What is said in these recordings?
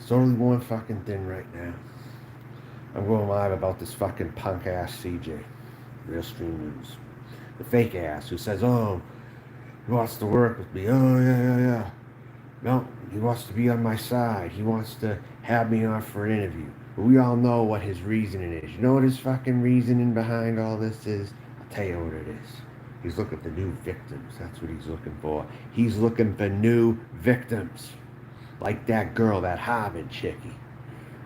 totally one fucking thing right now. I'm going live about this fucking punk ass CJ, Real Stream News. The fake ass who says, oh, he wants to work with me. Oh, yeah. No, he wants to be on my side. He wants to have me on for an interview. But we all know what his reasoning is. You know what his fucking reasoning behind all this is? I'll tell you what it is. He's looking for new victims. That's what he's looking for. He's looking for new victims. Like that girl, that Harvard chickie.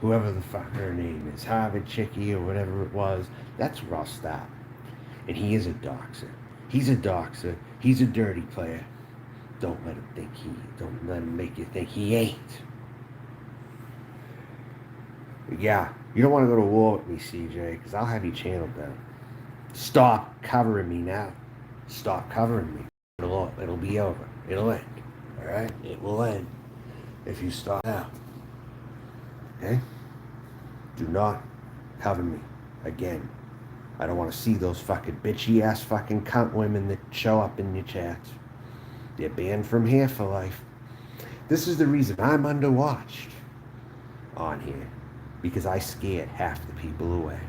Whoever the fuck her name is. Harvard chickie or whatever it was. That's where I'll stop. And he is a doxer. He's a doxer. He's a dirty player. Don't let him make you think he ain't. But yeah, you don't want to go to war with me, CJ, because I'll have you channeled down. Stop covering me now. Stop covering me. It'll be over. It'll end. Alright? It will end if you stop now. Okay? Do not cover me again. I don't want to see those fucking bitchy ass fucking cunt women that show up in your chats. They're banned from here for life. This is the reason I'm underwatched on here. Because I scared half the people away.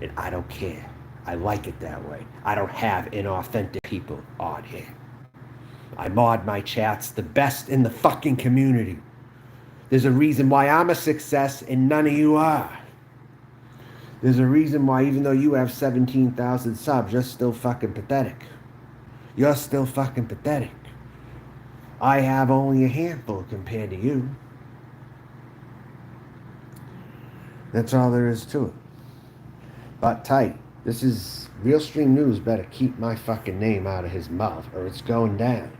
And I don't care. I like it that way. I don't have inauthentic people on here. I mod my chats the best in the fucking community. There's a reason why I'm a success and none of you are. There's a reason why even though you have 17,000 subs, you're still fucking pathetic. You're still fucking pathetic. I have only a handful compared to you. That's all there is to it. But tight, this is Real Stream News. Better keep my fucking name out of his mouth or it's going down.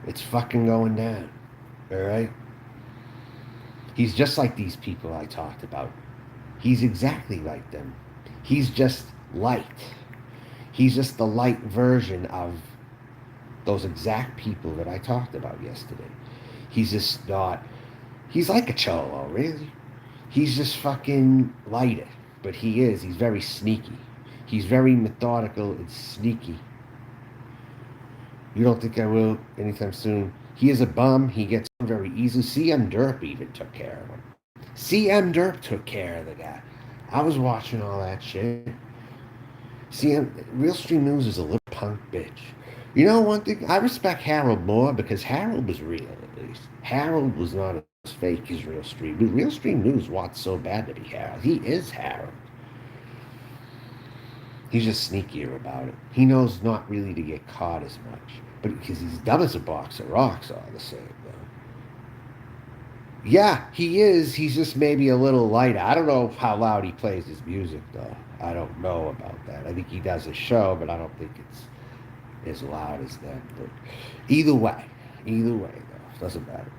It's fucking going down. Alright? He's just like these people I talked about. He's exactly like them. He's just light. He's just the light version of those exact people that I talked about yesterday. He's just not... He's like a cholo, really. He's just fucking lighter. But he is. He's very sneaky. He's very methodical and sneaky. You don't think I will anytime soon? He is a bum. He gets very easily. CM Derp even took care of him. CM Derp took care of the guy. I was watching all that shit. Real Stream News is a little punk bitch. You know one thing? I respect Harold more because Harold was real, at least. Harold was not as fake as Real Stream News. Real Stream News wants so bad to be Harold. He is Harold. He's just sneakier about it. He knows not really to get caught as much. But because he's dumb as a box of rocks all the same, though. Yeah, he is. He's just maybe a little lighter. I don't know how loud he plays his music, though. I don't know about that. I think he does a show, but I don't think it's as loud as that. But either way, though, doesn't matter.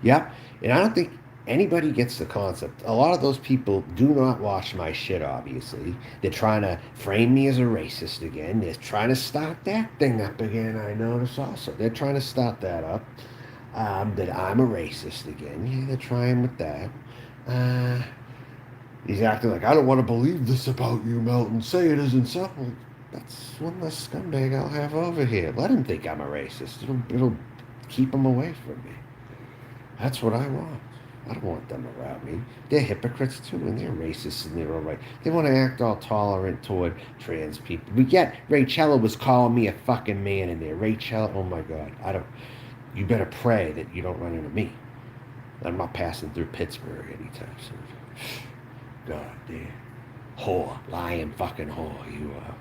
Yep, and I don't think anybody gets the concept. A lot of those people do not watch my shit, obviously. They're trying to frame me as a racist again. They're trying to start that thing up again, I notice also. They're trying to start that up. That I'm a racist again. Yeah, they're trying with that. He's acting like, I don't want to believe this about you, Melton. Say it isn't so. Well, that's one less scumbag I'll have over here. Let him think I'm a racist. It'll keep him away from me. That's what I want. I don't want them around me. They're hypocrites too, and they're racists in their own right. They want to act all tolerant toward trans people. But yet, Rachella was calling me a fucking man in there. Rachella, oh my God. You better pray that you don't run into me. I'm not passing through Pittsburgh anytime soon. God damn. Whore. Lying fucking whore, you are.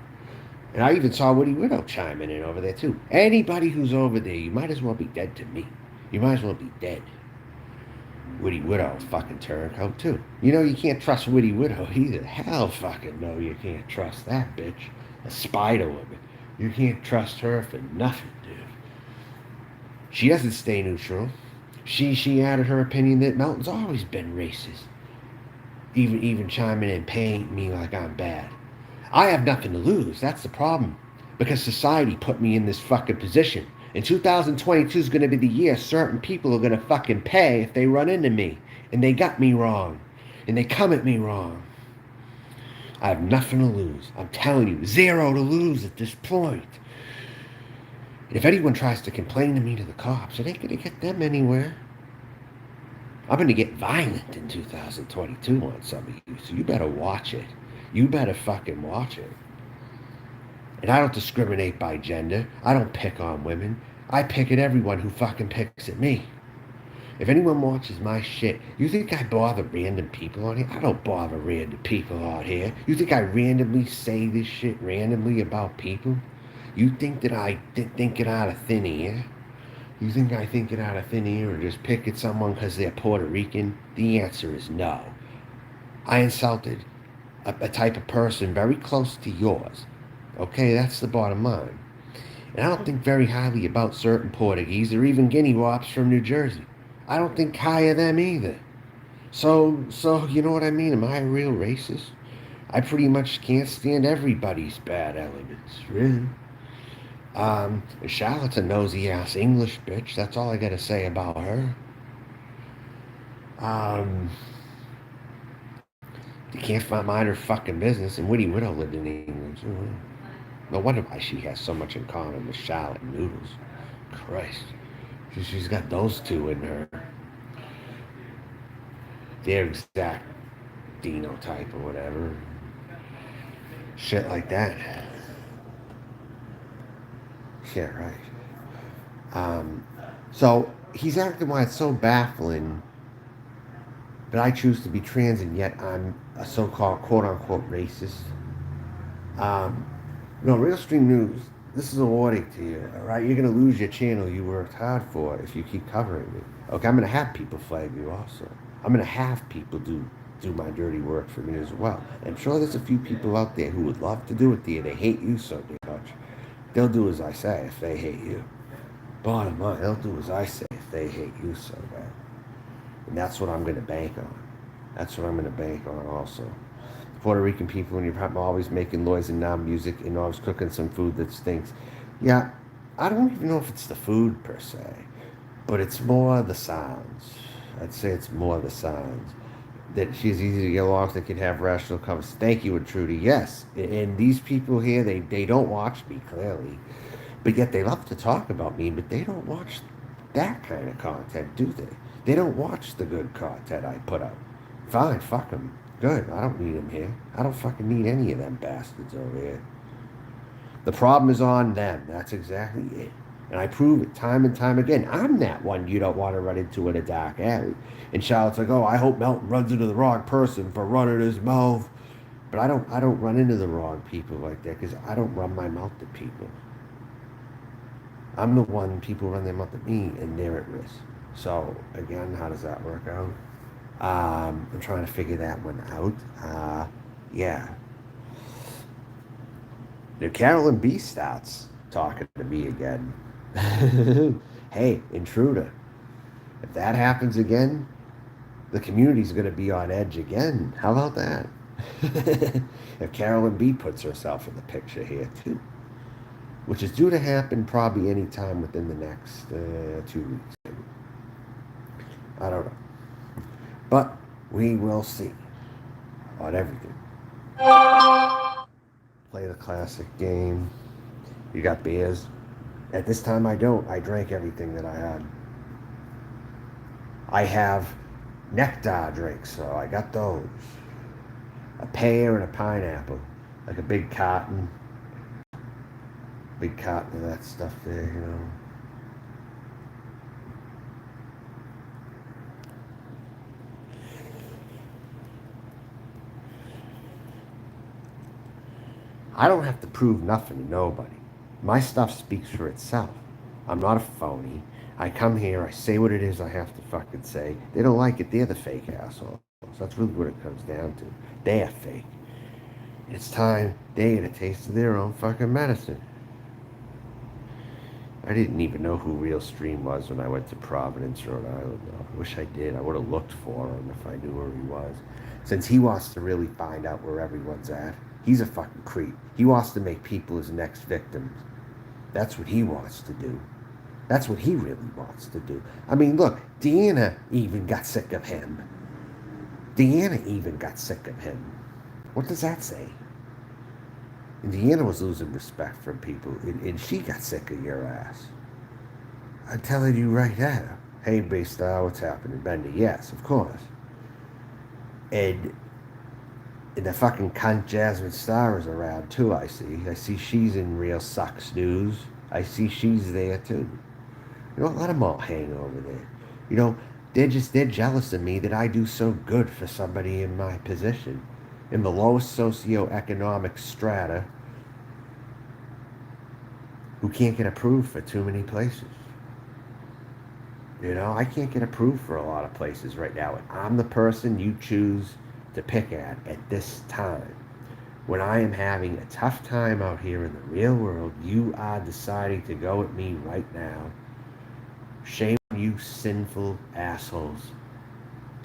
And I even saw Woody Widow chiming in over there too. Anybody who's over there, you might as well be dead to me. You might as well be dead. Woody Widow fucking turncoat too. You know you can't trust Woody Widow either. Hell fucking no, you can't trust that bitch. A spider woman. You can't trust her for nothing, dude. She doesn't stay neutral. She added her opinion that Melton's always been racist. Even chiming in, paying me like I'm bad. I have nothing to lose. That's the problem. Because society put me in this fucking position. And 2022 is going to be the year certain people are going to fucking pay if they run into me. And they got me wrong. And they come at me wrong. I have nothing to lose. I'm telling you, zero to lose at this point. If anyone tries to complain to me to the cops, it ain't going to get them anywhere. I'm going to get violent in 2022 on some of you, so you better watch it. You better fucking watch it. And I don't discriminate by gender. I don't pick on women. I pick at everyone who fucking picks at me. If anyone watches my shit, you think I bother random people on here? I don't bother random people out here. You think I randomly say this shit randomly about people? You think that I think it out of thin air? You think I think it out of thin air or just pick at someone because they're Puerto Rican? The answer is no. I insulted a type of person very close to yours. Okay, that's the bottom line. And I don't think very highly about certain Portuguese or even Guinea wops from New Jersey. I don't think high of them either. So you know what I mean? Am I a real racist? I pretty much can't stand everybody's bad elements, really. Charlotte's a nosy ass English bitch. That's all I gotta say about her. Um, you can't find mind her fucking business. And Witty Widow lived in England. So no wonder why she has so much in common with Charlotte and Noodles. Christ, she's got those two in her. Their exact phenotype or whatever. Shit like that. Yeah, right. Um, so he's acting why it's so baffling that I choose to be trans and yet I'm a so-called quote-unquote racist. Um, Real Stream News, this is a warning to you, all right? You're going to lose your channel you worked hard for if you keep covering me. Okay, I'm going to have people flag you also. I'm going to have people do my dirty work for me as well. I'm sure there's a few people out there who would love to do it to you. They hate you so much. They'll do as I say if they hate you. Bottom line, they'll do as I say if they hate you so bad. And that's what I'm going to bank on. That's what I'm going to bank on also. Puerto Rican people, and you're always making noise and now music and always cooking some food that stinks. Yeah, I don't even know if it's the food per se, but it's more the sounds. I'd say it's more the sounds. That she's easy to get along with, they can have rational conversation. Thank you, Trudy. Yes, and these people here, they don't watch me, clearly. But yet they love to talk about me, but they don't watch that kind of content, do they? They don't watch the good content I put up. Fine, fuck them. Good, I don't need them here. I don't fucking need any of them bastards over here. The problem is on them. That's exactly it. And I prove it time and time again. I'm that one you don't want to run into in a dark alley. And Charlotte's like, oh, I hope Melton runs into the wrong person for running his mouth. But I don't run into the wrong people like that because I don't run my mouth at people. I'm the one people run their mouth at me and they're at risk. So again, how does that work out? I'm trying to figure that one out. Yeah. Now Carolyn B starts talking to me again. Hey, intruder. If that happens again, the community's going to be on edge again. How about that? If Carolyn B puts herself in the picture here too, which is due to happen probably any time within the next 2 weeks. Maybe. I don't know. But we will see on everything. Play the classic game. You got beers. At this time, I don't. I drank everything that I had. I have nectar drinks, so I got those. A pear and a pineapple. Like a big carton. Big carton of that stuff there, you know. I don't have to prove nothing to nobody. My stuff speaks for itself. I'm not a phony. I come here, I say what it is I have to fucking say. They don't like it, they're the fake assholes. That's really what it comes down to. They're fake. It's time they get a taste of their own fucking medicine. I didn't even know who Real Stream was when I went to Providence, Rhode Island, though. I wish I did. I would have looked for him if I knew where he was. Since he wants to really find out where everyone's at. He's a fucking creep. He wants to make people his next victims. That's what he wants to do. That's what he really wants to do. I mean, look, Deanna even got sick of him. Deanna even got sick of him. What does that say? And Deanna was losing respect from people, and she got sick of your ass. I'm telling you right now. Hey, Baystar, what's happening? Bender, yes, of course. And the fucking cunt Jasmine Star is around too, I see. I see she's in Real Sucks News. I see she's there too. You don't let them all hang over there. You know, they're jealous of me that I do so good for somebody in my position. In the lowest socioeconomic strata who can't get approved for too many places. You know, I can't get approved for a lot of places right now. And I'm the person you choose to pick at this time. When I am having a tough time out here in the real world, you are deciding to go at me right now. Shame on you, sinful assholes.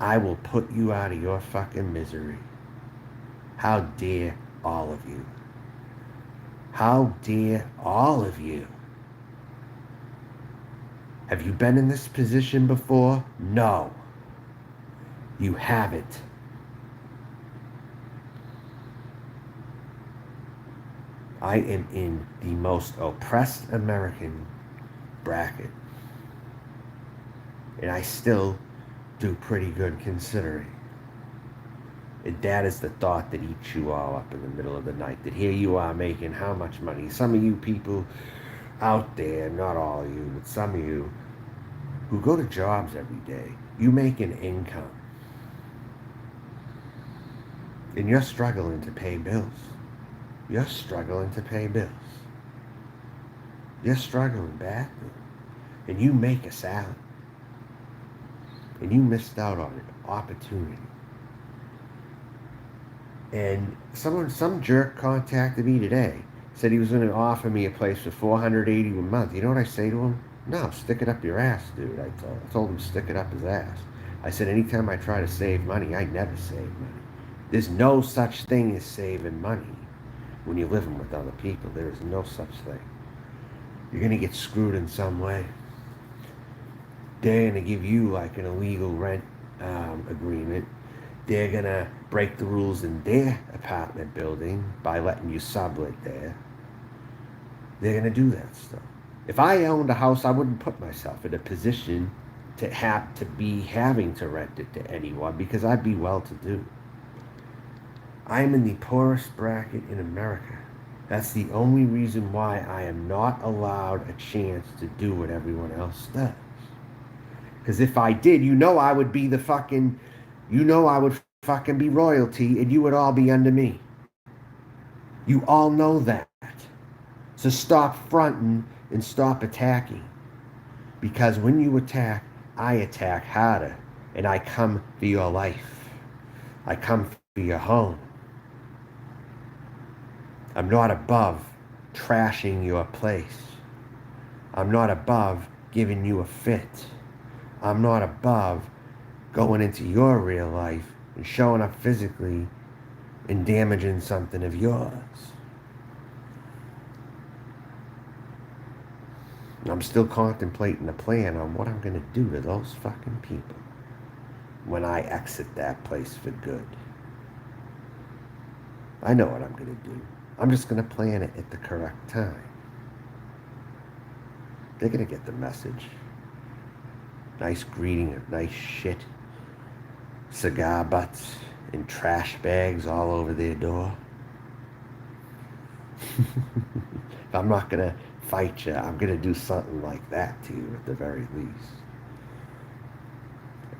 I will put you out of your fucking misery. How dare all of you? How dare all of you? Have you been in this position before? No. You haven't. I am in the most oppressed American bracket. And I still do pretty good considering. And that is the thought that eats you all up in the middle of the night. That here you are making how much money? Some of you people out there, not all of you, but some of you who go to jobs every day, you make an income. And you're struggling to pay bills. You're struggling to pay bills. You're struggling badly. And you make a salary. And you missed out on an opportunity. And some jerk contacted me today. Said he was going to offer me a place for $480 a month. You know what I say to him? No, stick it up your ass, dude. I told him stick it up his ass. I said anytime I try to save money, I never save money. There's no such thing as saving money when you're living with other people. There is no such thing. You're going to get screwed in some way. They're going to give you like an illegal rent agreement. They're going to break the rules in their apartment building by letting you sublet there. They're going to do that stuff. If I owned a house, I wouldn't put myself in a position to have to be having to rent it to anyone because I'd be well-to-do. I'm in the poorest bracket in America. That's the only reason why I am not allowed a chance to do what everyone else does. Because if I did, I would be the fucking, I would fucking be royalty and you would all be under me. You all know that. So stop fronting and stop attacking. Because when you attack, I attack harder. And I come for your life. I come for your home. I'm not above trashing your place. I'm not above giving you a fit. I'm not above going into your real life and showing up physically and damaging something of yours. I'm still contemplating a plan on what I'm going to do to those fucking people when I exit that place for good. I know what I'm going to do. I'm just going to plan it at the correct time. They're going to get the message. Nice greeting of nice shit. Cigar butts and trash bags all over their door. If I'm not going to fight you, I'm going to do something like that to you at the very least.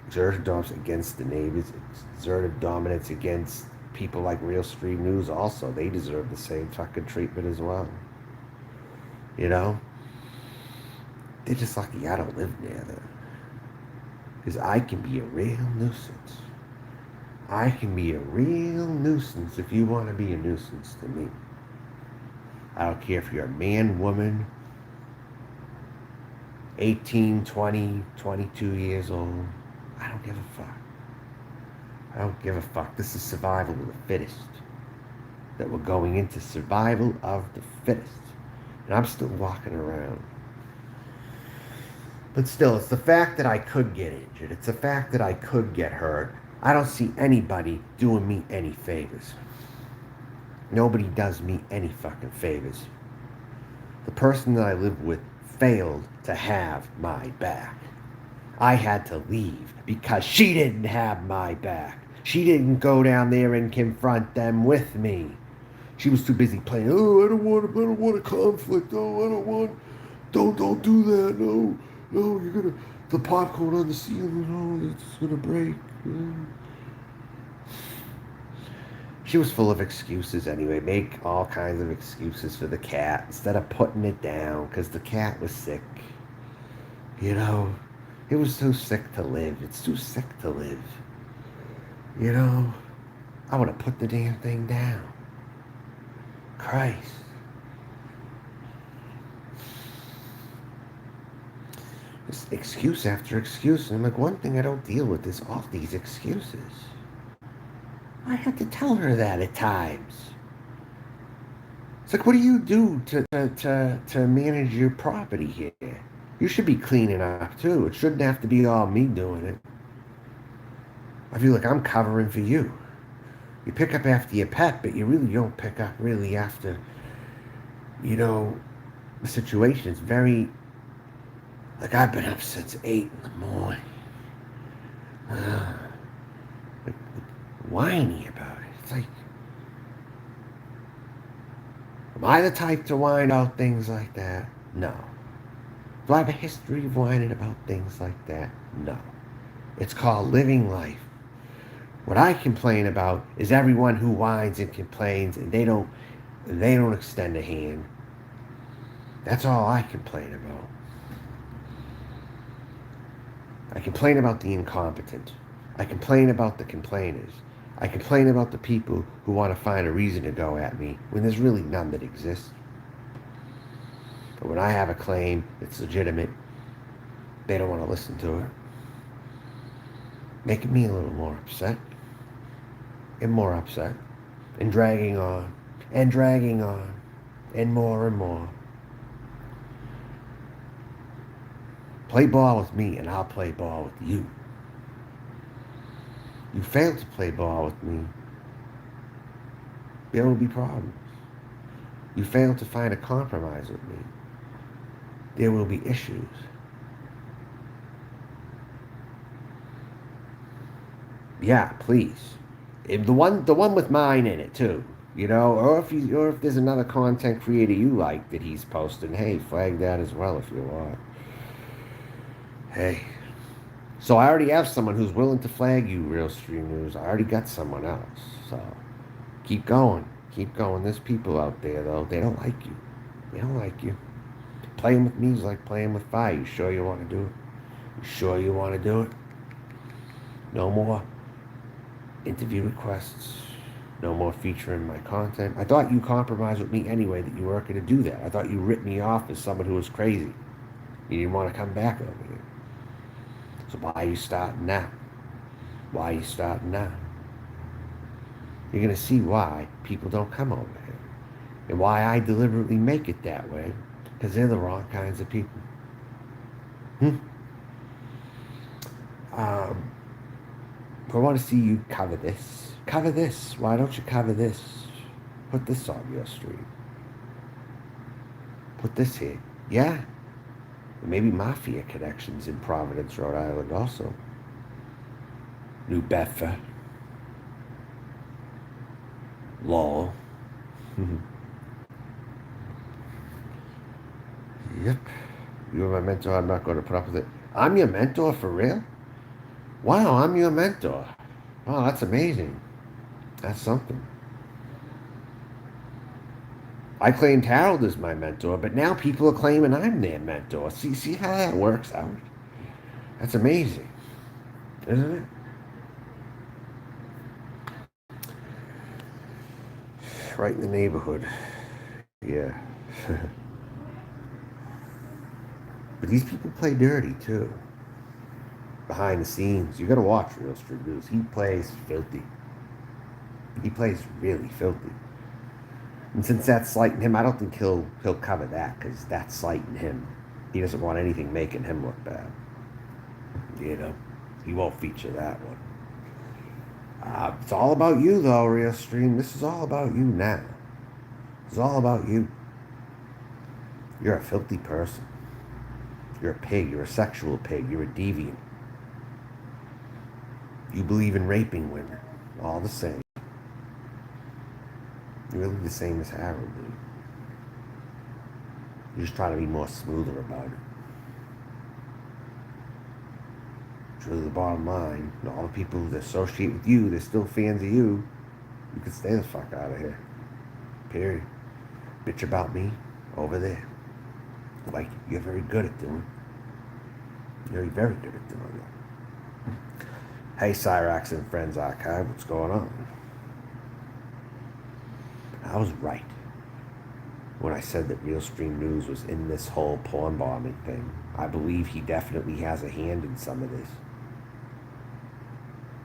Exertive dominance against the neighbors. Exertive dominance against people like Real Street News also. They deserve the same fucking treatment as well. You know? They're just lucky I don't live near them. Because I can be a real nuisance. I can be a real nuisance if you want to be a nuisance to me. I don't care if you're a man, woman, 18, 20, 22 years old. I don't give a fuck. I don't give a fuck. This is survival of the fittest. That we're going into survival of the fittest. And I'm still walking around. But still, it's the fact that I could get injured. It's the fact that I could get hurt. I don't see anybody doing me any favors. Nobody does me any fucking favors. The person that I live with failed to have my back. I had to leave because she didn't have my back. She didn't go down there and confront them with me. She was too busy playing. Oh, I don't want a conflict. Oh, I don't want. Don't do that. No, no, you're gonna. The popcorn on the ceiling. Oh, it's gonna break. She was full of excuses anyway. Make all kinds of excuses for the cat instead of putting it down because the cat was sick. You know, it was too sick to live. It's too sick to live. You know, I would have put the damn thing down. Christ. Just excuse after excuse. And I'm like, one thing I don't deal with is all these excuses. I had to tell her that at times. It's like, what do you do to manage your property here? You should be cleaning up too. It shouldn't have to be all me doing it. I feel like I'm covering for you. You pick up after your pet, but you really don't pick up really after, you know, the situation. It's very, like I've been up since 8 in the morning. Like, whiny about it. It's like, am I the type to whine about things like that? No. Do I have a history of whining about things like that? No. It's called living life. What I complain about is everyone who whines and complains and they don't extend a hand. That's all I complain about. I complain about the incompetent. I complain about the complainers. I complain about the people who want to find a reason to go at me when there's really none that exists. But when I have a claim that's legitimate, they don't want to listen to it. Making me a little more upset. And more upset. And dragging on. And dragging on. And more and more. Play ball with me and I'll play ball with you. You fail to play ball with me, there will be problems. You fail to find a compromise with me, there will be issues. Yeah, please. The one with mine in it too, you know, or if there's another content creator you like that he's posting, hey, flag that as well if you want. Hey. So I already have someone who's willing to flag you, Real Stream News. I already got someone else. So keep going. Keep going. There's people out there, though. They don't like you. They don't like you. Playing with me is like playing with fire. You sure you want to do it? You sure you want to do it? No more interview requests. No more featuring my content. I thought you compromised with me anyway that you weren't going to do that. I thought you ripped me off as someone who was crazy. You didn't want to come back over here. So why are you starting now? Why are you starting now? You're going to see why people don't come over here. And why I deliberately make it that way. Because they're the wrong kinds of people. I want to see you cover this. Cover this. Why don't you cover this? Put this on your stream. Put this here. Yeah. Maybe mafia connections in Providence, Rhode Island also. New Bedford. Lowell. Yep. You're my mentor. I'm not going to put up with it. I'm your mentor for real? Wow, I'm your mentor. Wow, that's amazing. That's something. I claimed Harold as my mentor, but now people are claiming I'm their mentor. See how that works out? That's amazing, isn't it? Right in the neighborhood. Yeah. But these people play dirty too. Behind the scenes, you gotta watch Real Street News. He plays filthy. He plays really filthy. And since that's slighting him, I don't think he'll cover that because that's slighting him. He doesn't want anything making him look bad. You know, he won't feature that one. It's all about you, though, Real Stream. This is all about you now. It's all about you. You're a filthy person. You're a pig. You're a sexual pig. You're a deviant. You believe in raping women. All the same. You're really the same as Harold, dude. You're just trying to be more smoother about it. It's really the bottom line. And all the people that associate with you, they're still fans of you. You can stay the fuck out of here. Period. Bitch about me over there. Like you're very good at doing. You're very good at doing that. Hey, Cyrax and Friends Archive, what's going on? I was right when I said that Real Stream News was in this whole porn bombing thing. I believe he definitely has a hand in some of this.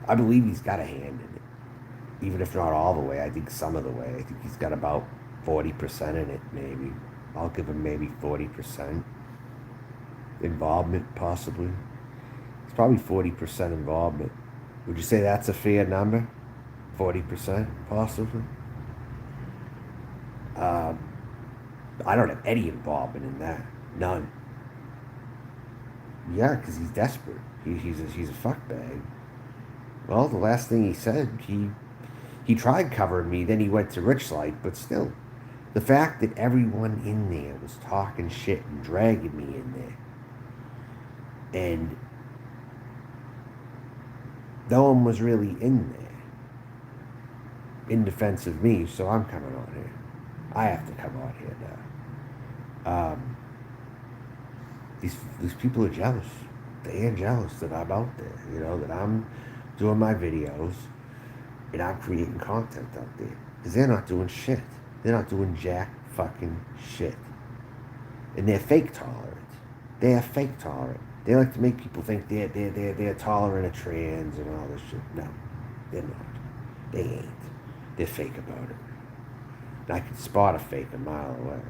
I believe he's got a hand in it. Even if not all the way, I think some of the way. I think he's got about 40% in it, maybe. I'll give him maybe 40%. Involvement, possibly. It's probably 40% involvement. Would you say that's a fair number? 40%, possibly? I don't have any involvement in that. None. Yeah, because he's desperate. He's a fuckbag. Well, the last thing he said, he tried covering me, then he went to Richlight, but still. The fact that everyone in there was talking shit and dragging me in there, and no one was really in there in defense of me, so I'm coming on here. I have to come on here now. These people are jealous. They are jealous that I'm out there, that I'm doing my videos and I'm creating content out there. Because they're not doing shit. They're not doing jack fucking shit. And they're fake tolerant. They are fake tolerant. They like to make people think they're tolerant of trans and all this shit. No, they're not. They ain't. They're fake about it. And I can spot a fake a mile away.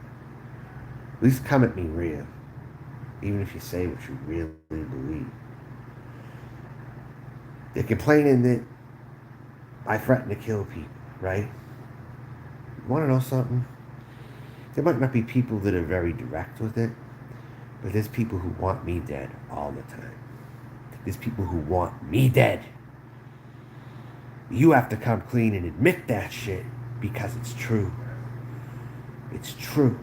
At least come at me real. Even if you say what you really believe. They're complaining that I threaten to kill people, right? You want to know something? There might not be people that are very direct with it, but there's people who want me dead all the time. There's people who want me dead. You have to come clean and admit that shit because it's true. It's true.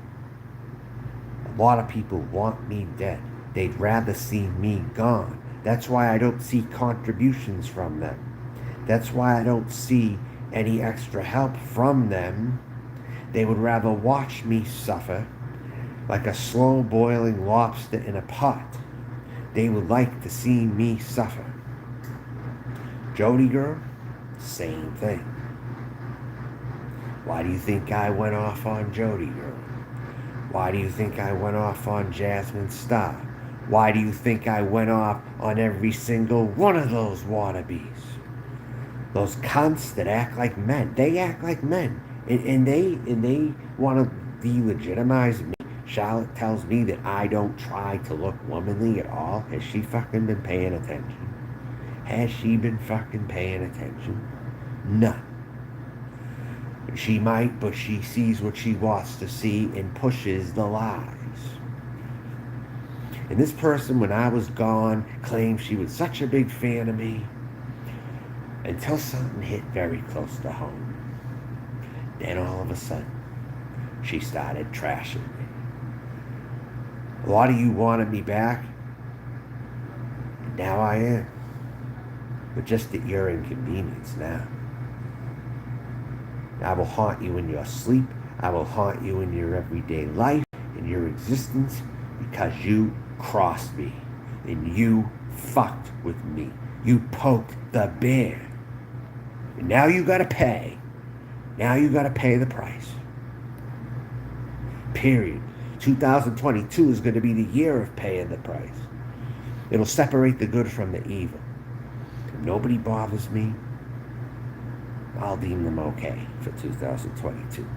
A lot of people want me dead. They'd rather see me gone. That's why I don't see contributions from them. That's why I don't see any extra help from them. They would rather watch me suffer like a slow boiling lobster in a pot. They would like to see me suffer. Jody girl, same thing. Why do you think I went off on Jody girl? Why do you think I went off on Jasmine Star? Why do you think I went off on every single one of those wannabes? Those cunts that act like men. They act like men. And they want to delegitimize me. Charlotte tells me that I don't try to look womanly at all. Has she fucking been paying attention? Has she been fucking paying attention? None. She might, but she sees what she wants to see and pushes the lies. And this person, when I was gone, claimed she was such a big fan of me until something hit very close to home. Then all of a sudden, she started trashing me. A lot of you wanted me back, and now I am. But just at your inconvenience now. I will haunt you in your sleep. I will haunt you in your everyday life, in your existence, because you crossed me and you fucked with me. You poked the bear. And now you gotta pay. Now you gotta pay the price. Period. 2022 is gonna be the year of paying the price. It'll separate the good from the evil. If nobody bothers me, I'll deem them okay for 2022.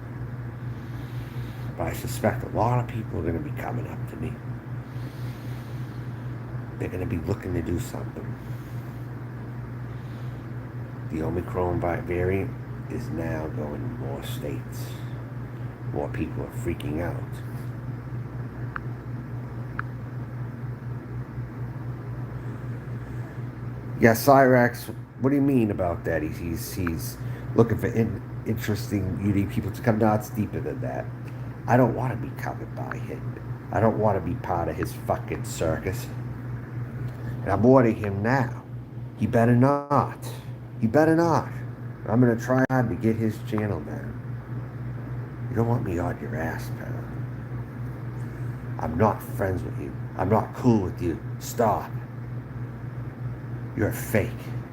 But I suspect a lot of people are going to be coming up to me. They're going to be looking to do something. The Omicron variant is now going to more states. More people are freaking out. Yeah, Cyrax, What do you mean about that? He's looking for interesting, unique people to come. No, it's deeper than that. I don't want to be covered by him. I don't want to be part of his fucking circus. And I'm warning him now. He better not. He better not. I'm gonna try hard to get his channel down. You don't want me on your ass, pal. I'm not friends with you. I'm not cool with you. Stop. You're a fake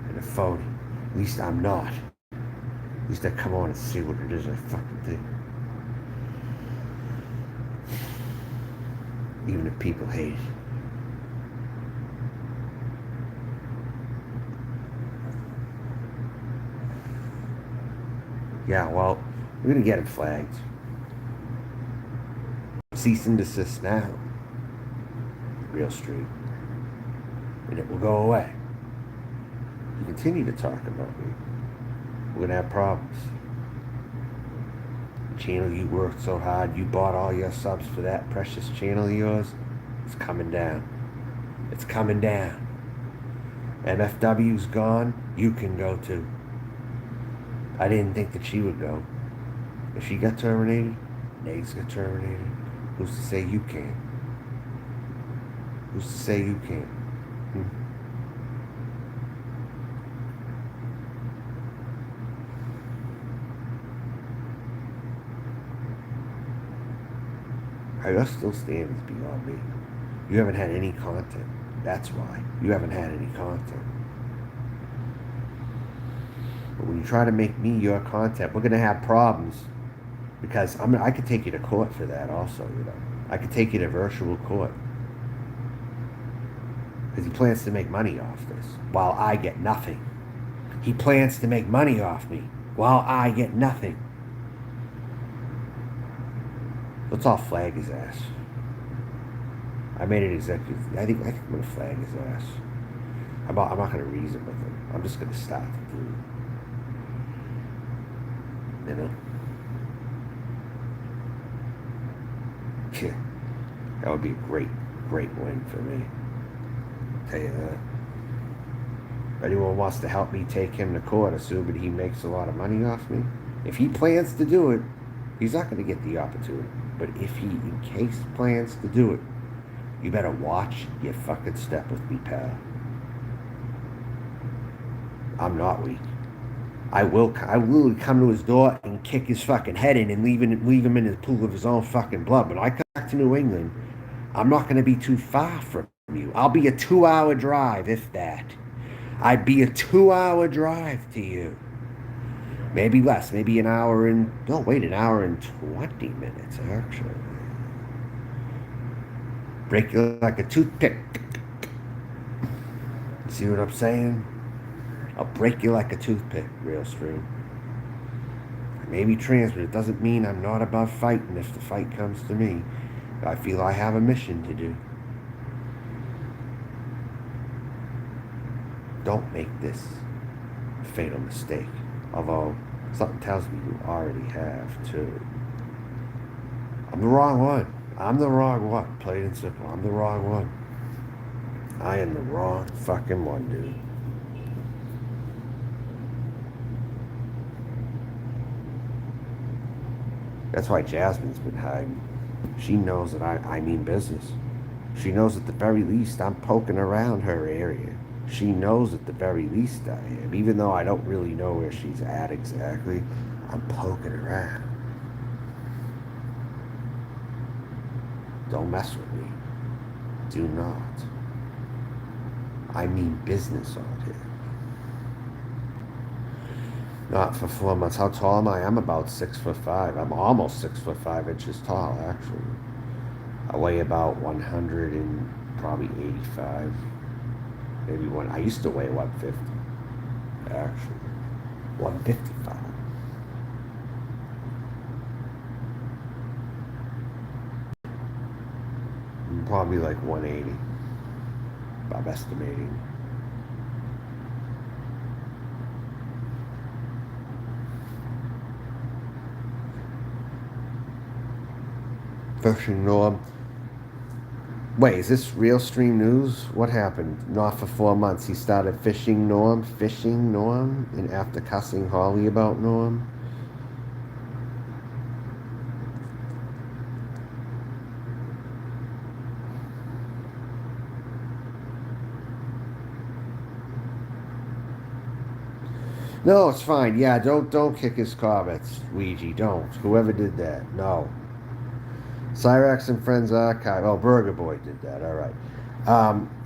and a phony. At least I'm not. At least I come on and see what it is I fucking think. Even if people hate it. Yeah, well, we're gonna get him flagged. Cease and desist now. Real Street. And it will go away. You continue to talk about me, we're gonna have problems. The channel you worked so hard, you bought all your subs for that precious channel of yours, it's coming down. It's coming down. MFW's gone, you can go too. I didn't think that she would go. If she got terminated, Nate's got terminated. Who's to say you can't? Who's to say you can't? Your still stands beyond me. You haven't had any content. That's why. You haven't had any content. But when you try to make me your content, we're gonna have problems. Because I could take you to court for that also, you know. I could take you to virtual court. Because he plans to make money off this, while I get nothing. He plans to make money off me, while I get nothing. Let's all flag his ass. I made it executive. I think I'm gonna flag his ass. I'm not gonna reason with him. I'm just gonna stop the dude. You know? Yeah. That would be a great win for me. I'll tell you that. If anyone wants to help me take him to court, assuming he makes a lot of money off me, if he plans to do it, he's not gonna get the opportunity. But if he, in case, plans to do it, you better watch your fucking step with me, pal. I'm not weak. I will come to his door and kick his fucking head in and leave him in the pool of his own fucking blood. When I come back to New England, I'm not going to be too far from you. I'll be a 2-hour drive, if that. I'd be a 2-hour drive to you. Maybe less. Maybe an hour and... No, wait, an hour and 20 minutes, actually. Break you like a toothpick. See what I'm saying? I'll break you like a toothpick, real stream. I may be trans, but it doesn't mean I'm not above fighting if the fight comes to me. I feel I have a mission to do. Don't make this a fatal mistake. Although, something tells me you already have, too. I'm the wrong one. I'm the wrong one. Plain and simple. I'm the wrong one. I am the wrong fucking one, dude. That's why Jasmine's been hiding. She knows that I mean business. She knows at the very least I'm poking around her area. She knows at the very least I am. Even though I don't really know where she's at exactly, I'm poking around. Don't mess with me. Do not. I mean business on here. Not for 4 months. How tall am I? I'm about 6'5". I'm almost 6'5" tall, actually. I weigh about 100 and probably 85. Maybe one. I used to weigh 150. Actually, 155. I'm probably like 180. I'm estimating. Fishing norm. Wait, is this real stream news? What happened? Not for 4 months. He started fishing Norm, and after cussing Holly about Norm. No, it's fine. Yeah, don't kick his comments, Ouija. Don't. Whoever did that. No. Cyrax and Friends Archive. Oh, Burger Boy did that. All right.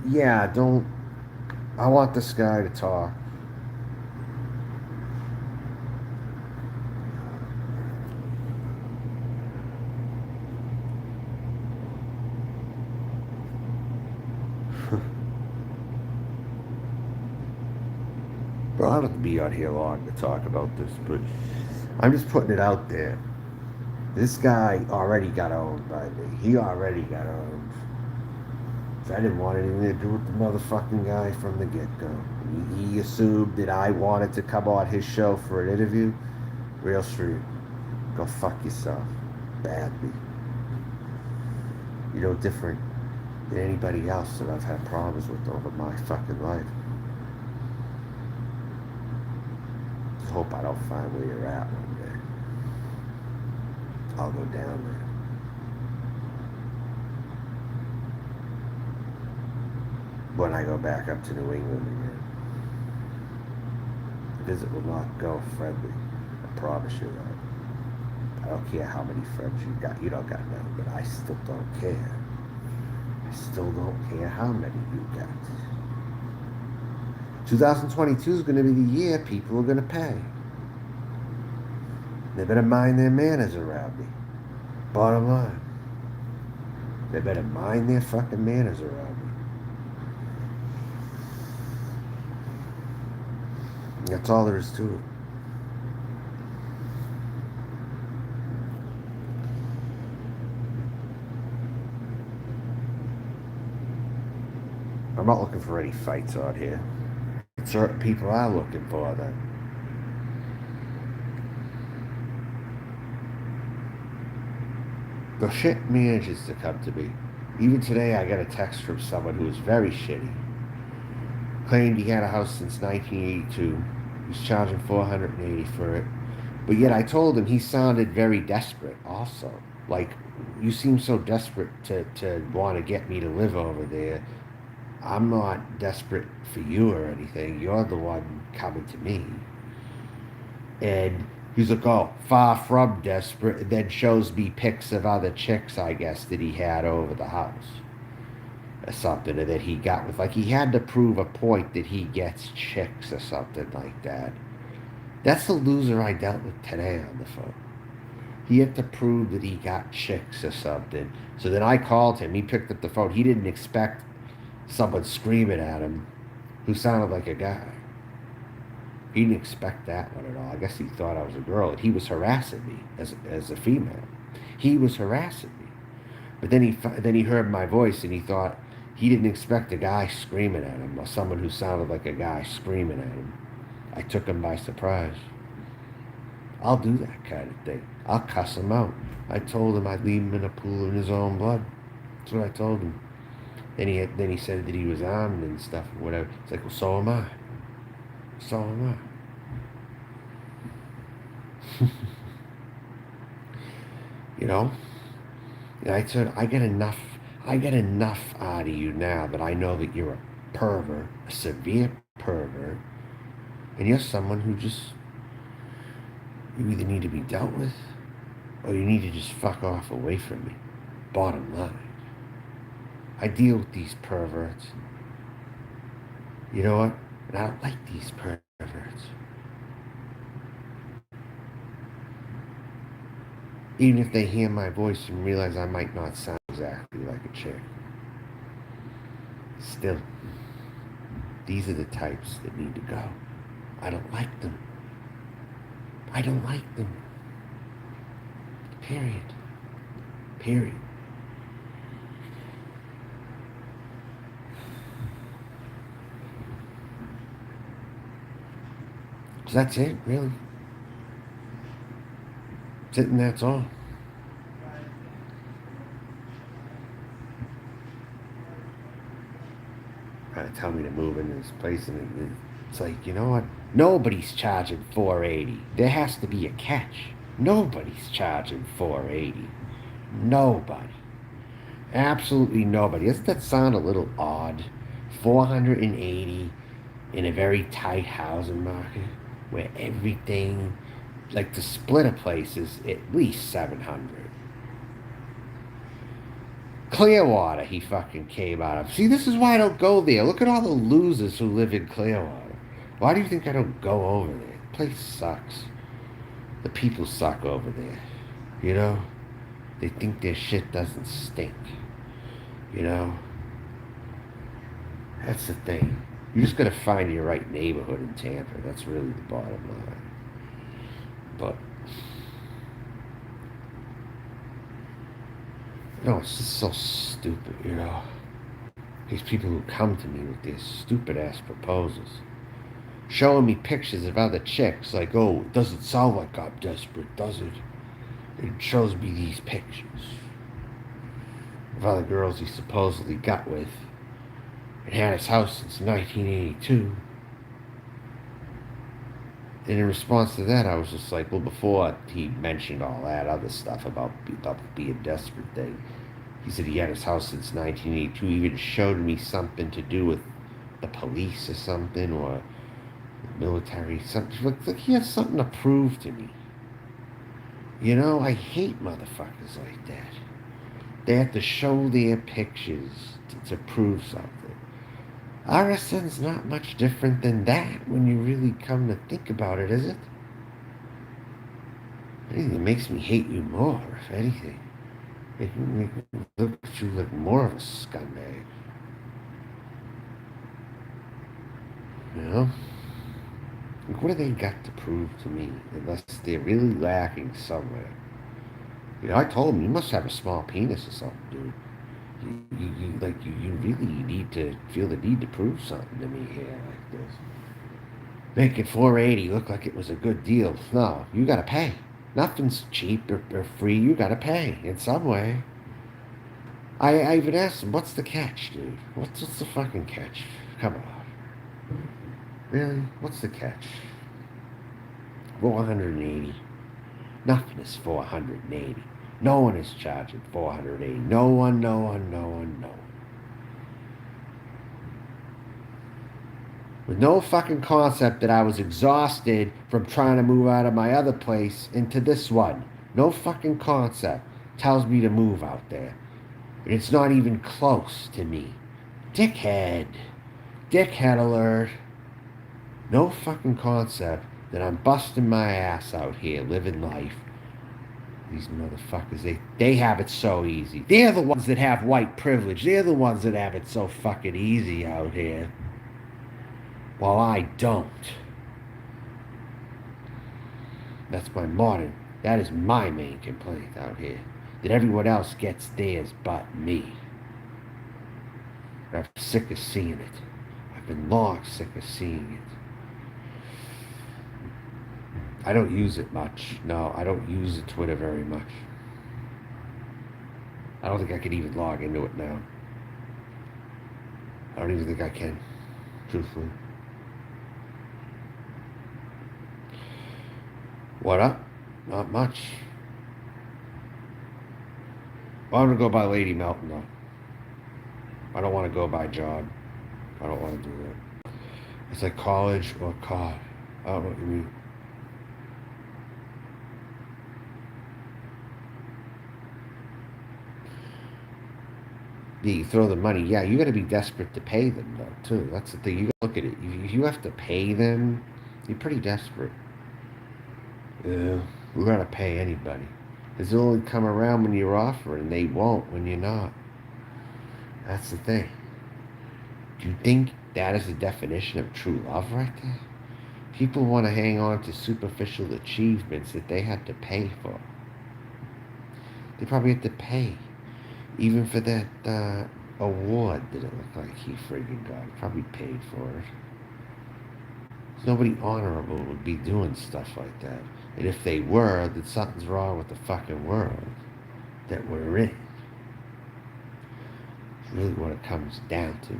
Yeah, don't. I want this guy to talk. Well, I don't have to be on here long to talk about this, but I'm just putting it out there. This guy already got owned by me. He already got owned. So I didn't want anything to do with the motherfucking guy from the get-go. He assumed that I wanted to come on his show for an interview. Real street. Go fuck yourself. Badly. You're no different than anybody else that I've had problems with over my fucking life. Just hope I don't find where you're at one day. I'll go down there. When I go back up to New England again. The visit will not go friendly. I promise you that. I don't care how many friends you got. You don't got none, but I still don't care. I still don't care how many you got. 2022 is going to be the year people are going to pay. They better mind their manners around me. Bottom line. They better mind their fucking manners around me. That's all there is to it. I'm not looking for any fights out here. Certain people are looking for them. The shit manages to come to me. Even today, I got a text from someone who was very shitty. Claimed he had a house since 1982. He's charging $480 for it. But yet I told him he sounded very desperate also. Like, you seem so desperate to want to get me to live over there. I'm not desperate for you or anything. You're the one coming to me. And he's like, oh, far from desperate. And then shows me pics of other chicks, I guess, that he had over the house. Or something that he got with. Like, he had to prove a point that he gets chicks or something like that. That's the loser I dealt with today on the phone. He had to prove that he got chicks or something. So then I called him. He picked up the phone. He didn't expect someone screaming at him who sounded like a guy. He didn't expect that one at all. I guess he thought I was a girl, and he was harassing me as a female. He was harassing me. But then he heard my voice, and he thought he didn't expect a guy screaming at him or someone who sounded like a guy screaming at him. I took him by surprise. I'll do that kind of thing. I'll cuss him out. I told him I'd leave him in a pool in his own blood. That's what I told him. Then he said that he was armed and stuff or whatever. It's like, well, so am I. So am I. You know? And I said, I get enough out of you now that I know that you're a pervert, a severe pervert, and you're someone who just, you either need to be dealt with or you need to just fuck off away from me. Bottom line. I deal with these perverts. You know what? And I don't like these perverts. Even if they hear my voice and realize I might not sound exactly like a chick. Still, these are the types that need to go. I don't like them. I don't like them. Period. Period. So that's it, really. That's it and that's all. tell me to move into this place, and it's like, you know what? Nobody's charging 480. There has to be a catch. Nobody's charging 480. Nobody. Absolutely nobody. Doesn't that sound a little odd? 480 in a very tight housing market where everything, like the split a place is at least 700. Clearwater, he fucking came out of. See, this is why I don't go there. Look at all the losers who live in Clearwater. Why do you think I don't go over there? The place sucks. The people suck over there. You know? They think their shit doesn't stink. You know? That's the thing. You just gotta find your right neighborhood in Tampa. That's really the bottom line. But no, it's just so stupid, you know. These people who come to me with these stupid ass proposals. Showing me pictures of other chicks, like, oh, it doesn't sound like I'm desperate, does it? It shows me these pictures of other girls he supposedly got with and had his house since 1982. And in response to that, I was just like, well, before he mentioned all that other stuff about being desperate thing, he said he had his house since 1982. He even showed me something to do with the police or something, or the military. Something like he has something to prove to me. You know, I hate motherfuckers like that. They have to show their pictures to prove something. RSN's not much different than that when you really come to think about it, is it? I think it makes me hate you more, if anything. It makes me look at you like more of a scumbag. You know? Like, what do they got to prove to me unless they're really lacking somewhere? You know, I told him, you must have a small penis or something, dude. You really need to feel the need to prove something to me here like this. Making 480 look like it was a good deal. No, you gotta pay. Nothing's cheap or free. You gotta pay in some way. I even asked him, what's the catch, dude? What's the fucking catch? Come on. Really? What's the catch? 480. Nothing is 480. No one is charging 480. No one, no one, no one, no one. With no fucking concept that I was exhausted from trying to move out of my other place into this one. No fucking concept tells me to move out there. And it's not even close to me. Dickhead. Dickhead alert. No fucking concept that I'm busting my ass out here living life. These motherfuckers, they have it so easy. They're the ones that have white privilege. They're the ones that have it so fucking easy out here. While I don't. That's that is my main complaint out here. That everyone else gets theirs but me. I'm sick of seeing it. I've been long sick of seeing it. I don't use it much. No, I don't use the Twitter very much. I don't think I could even log into it now. I don't even think I can, truthfully. What up? Not much. Well, I'm gonna go by Lady Melton though. I don't want to go by John. I don't want to do that. It's like college or COD. I don't know what you mean. You throw the money. Yeah, you got to be desperate to pay them though too. That's the thing. You gotta look at it. If you have to pay them, you're pretty desperate. Yeah, we gotta pay anybody. Because they'll only come around when you're offering. They won't when you're not. That's the thing. Do you think that is the definition of true love right there? People want to hang on to superficial achievements that they had to pay for. They probably had to pay. Even for that award that it looked like he friggin' got. Probably paid for it. Nobody honorable would be doing stuff like that. And if they were, then something's wrong with the fucking world that we're in. It's really what it comes down to.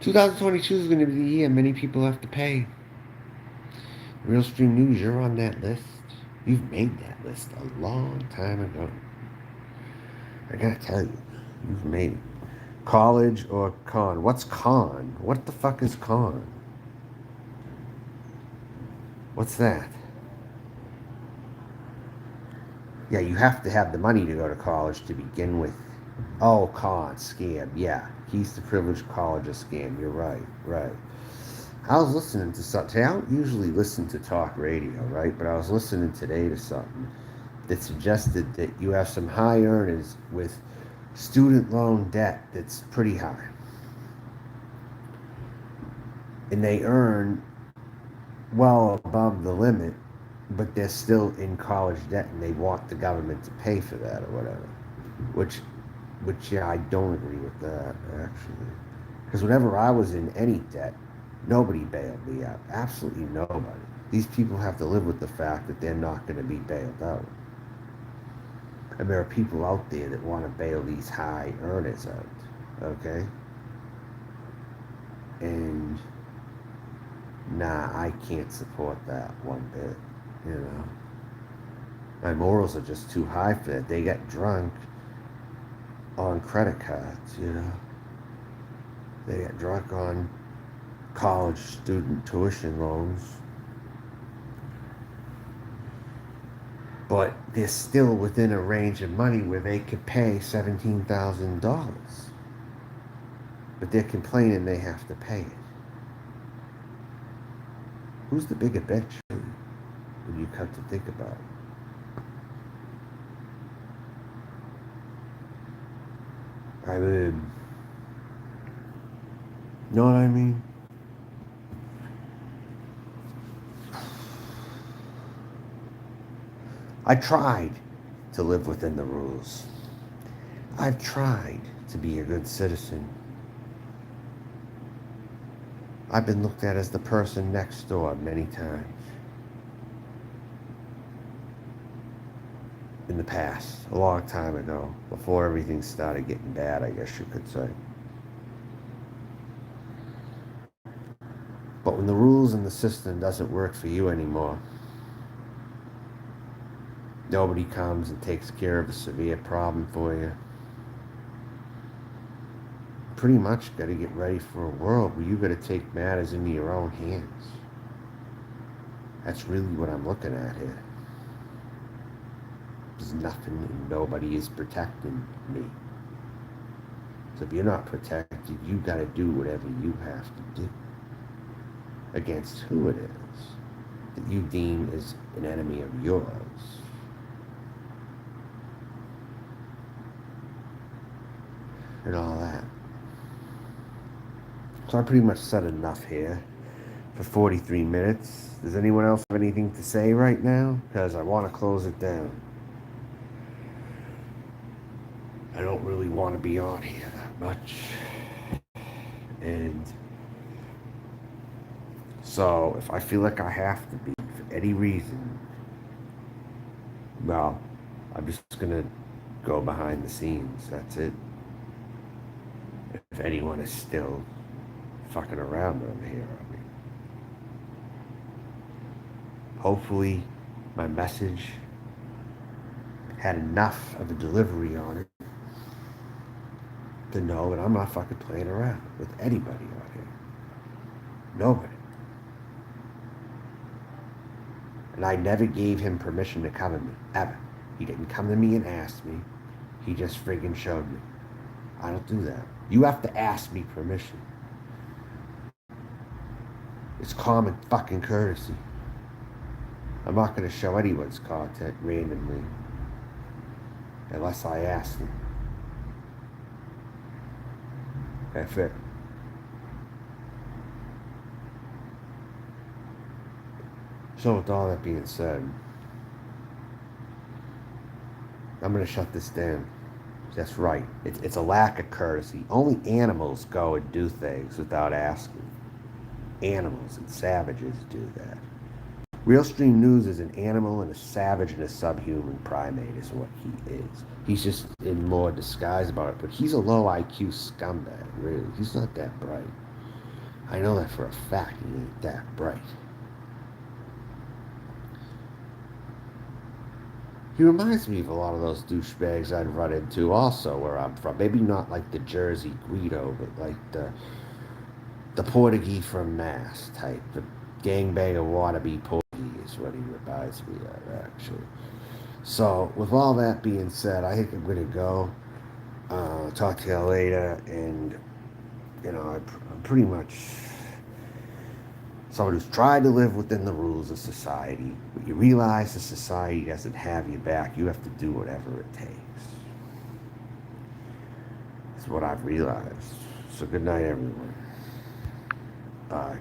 2022 is going to be the year many people have to pay. Real Stream News, you're on that list. You've made that list a long time ago. I gotta tell you, you've made it. College or con? What's con? What the fuck is con? What's that? Yeah, you have to have the money to go to college to begin with. Oh, con, scam. Yeah, keys to privilege college, a scam. You're right, right. I was listening to something. I don't usually listen to talk radio, right? But I was listening today to something that suggested that you have some high earners with student loan debt that's pretty high. And they earn well above the limit, but they're still in college debt and they want the government to pay for that or whatever. Which yeah, I don't agree with that actually. Because whenever I was in any debt, nobody bailed me out. Absolutely nobody. These people have to live with the fact that they're not going to be bailed out. And there are people out there that want to bail these high earners out. Okay? And nah, I can't support that one bit. You know? My morals are just too high for that. They get drunk on credit cards, you know? They get drunk on college student tuition loans. But they're still within a range of money where they could pay $17,000. But they're complaining they have to pay it. Who's the bigger bitch when you come to think about it? I mean, know what I mean? I tried to live within the rules. I've tried to be a good citizen. I've been looked at as the person next door many times. In the past, a long time ago, before everything started getting bad, I guess you could say. But when the rules and the system doesn't work for you anymore, nobody comes and takes care of a severe problem for you. Pretty much got to get ready for a world where you got to take matters into your own hands. That's really what I'm looking at here. There's nothing and nobody is protecting me. So if you're not protected, you got to do whatever you have to do against who it is that you deem as an enemy of yours. And all that. So I pretty much said enough here for 43 minutes. Does anyone else have anything to say right now? Because I want to close it down. I don't really want to be on here that much. And so if I feel like I have to be for any reason, well, I'm just going to go behind the scenes. That's it. If anyone is still fucking around over here, I mean. Hopefully my message had enough of a delivery on it to know that I'm not fucking playing around with anybody out here. Nobody. And I never gave him permission to come at me, ever. He didn't come to me and ask me. He just friggin' showed me. I don't do that. You have to ask me permission. It's common fucking courtesy. I'm not going to show anyone's content randomly unless I ask them. That's it. So with all that being said, I'm going to shut this down. That's right. It's a lack of courtesy. Only animals go and do things without asking. Animals and savages do that. Real Stream News is an animal and a savage and a subhuman primate is what he is. He's just in more disguise about it, but he's a low IQ scumbag, really. He's not that bright. I know that for a fact. He ain't that bright. He reminds me of a lot of those douchebags I'd run into also where I'm from. Maybe not like the Jersey Guido, but like the Portuguese from Mass type. The gangbanger wannabe Portuguese is what he reminds me of, actually. So, with all that being said, I think I'm going to go. Talk to you later. And, I'm pretty much someone who's tried to live within the rules of society. But you realize the society doesn't have your back. You have to do whatever it takes. That's what I've realized. So, good night, everyone. Bye.